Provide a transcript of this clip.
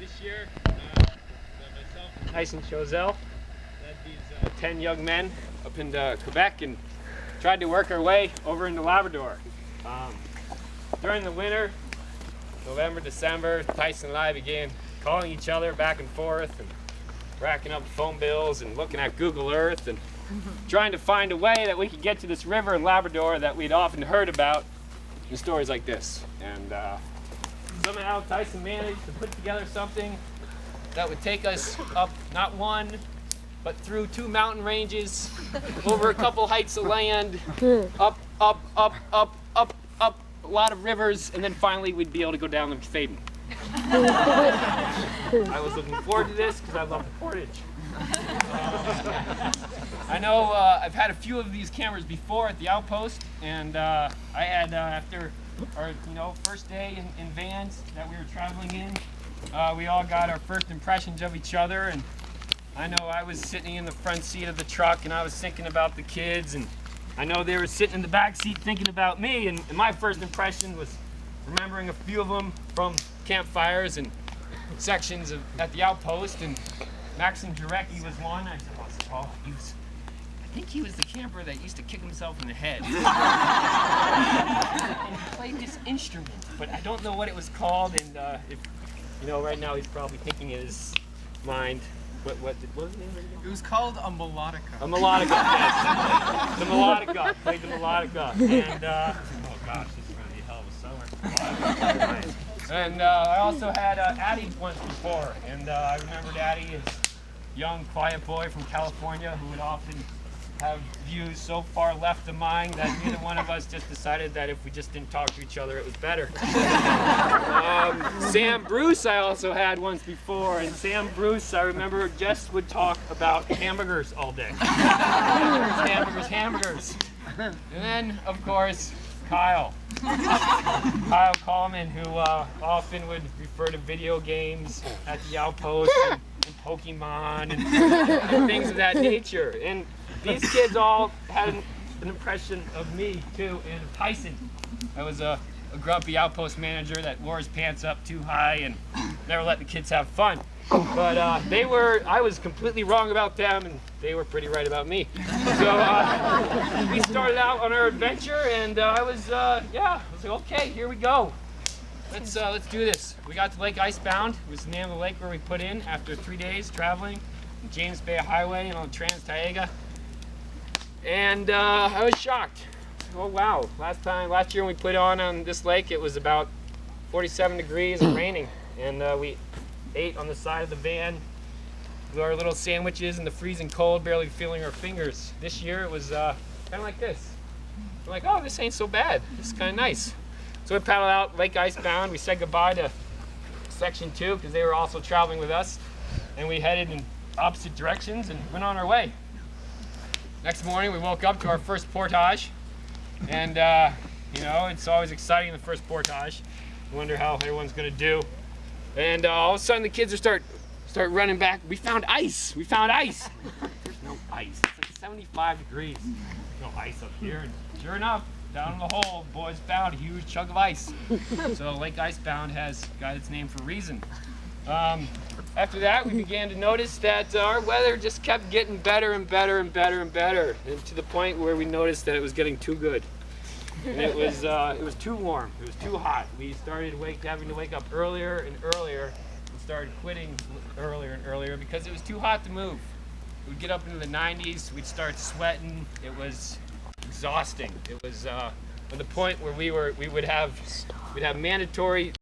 this year, myself and Tyson Chozelle led these 10 young men up into Quebec and tried to work our way over into Labrador. During the winter, November, December, Tyson and I began calling each other back and forth and racking up phone bills and looking at Google Earth and trying to find a way that we could get to this river in Labrador that we'd often heard about in stories like this. And somehow Tyson managed to put together something that would take us up not one, but through 2 mountain ranges, over a couple heights of land, up, a lot of rivers, and then finally we'd be able to go down the Faden. I was looking forward to this because I love the portage. I know I've had a few of these cameras before at the outpost, and I had after our first day in vans that we were traveling in, we all got our first impressions of each other. And I know I was sitting in the front seat of the truck and I was thinking about the kids, and I know they were sitting in the back seat thinking about me, and my first impression was remembering a few of them from campfires and sections at the outpost. And Maxim Jarecki was one. I said, oh, I think he was the camper that used to kick himself in the head. And he played this instrument, but I don't know what it was called. And if right now he's probably thinking in his mind, what was the name of it again? It was called a melodica. A melodica, yes. The melodica. Played the melodica. And oh gosh, this is going to be a hell of a summer. And I also had Addie once before, and I remembered Addie as a young, quiet boy from California who would often have views so far left of mine that neither one of us just decided that if we just didn't talk to each other, it was better. Sam Bruce I also had once before, and Sam Bruce, I remember, just would talk about hamburgers all day. Hamburgers. And then, of course, Kyle Coleman, who often would refer to video games at the outpost and Pokemon and things of that nature. And these kids all had an impression of me too, and of Tyson. I was a grumpy outpost manager that wore his pants up too high and never let the kids have fun. But I was completely wrong about them, and they were pretty right about me. So we started out on our adventure, and I was like, okay, here we go. Let's do this. We got to Lake Icebound. It was the name of the lake where we put in after 3 days traveling on James Bay Highway and on Trans-Taiga. And I was shocked. Oh wow! Last year when we put on this lake, it was about 47 degrees and raining, and we ate on the side of the van with our little sandwiches in the freezing cold, barely feeling our fingers. This year it was kind of like this. We're like, oh, this ain't so bad. This is kind of nice. So we paddled out Lake Icebound. We said goodbye to Section 2 because they were also traveling with us, and we headed in opposite directions and went on our way. Next morning we woke up to our first portage, and it's always exciting in the first portage. You wonder how everyone's gonna do. And all of a sudden the kids start running back. We found ice. There's no ice. It's like 75 degrees. There's no ice up here. And sure enough, down in the hole, boys found a huge chunk of ice. So Lake Icebound has got its name for a reason. After that, we began to notice that our weather just kept getting better and better and better and better, and to the point where we noticed that it was getting too good. And it was too warm. It was too hot. We started having to wake up earlier and earlier, and started quitting earlier and earlier because it was too hot to move. We'd get up into the 90s. We'd start sweating. It was exhausting. It was to the point where we'd have mandatory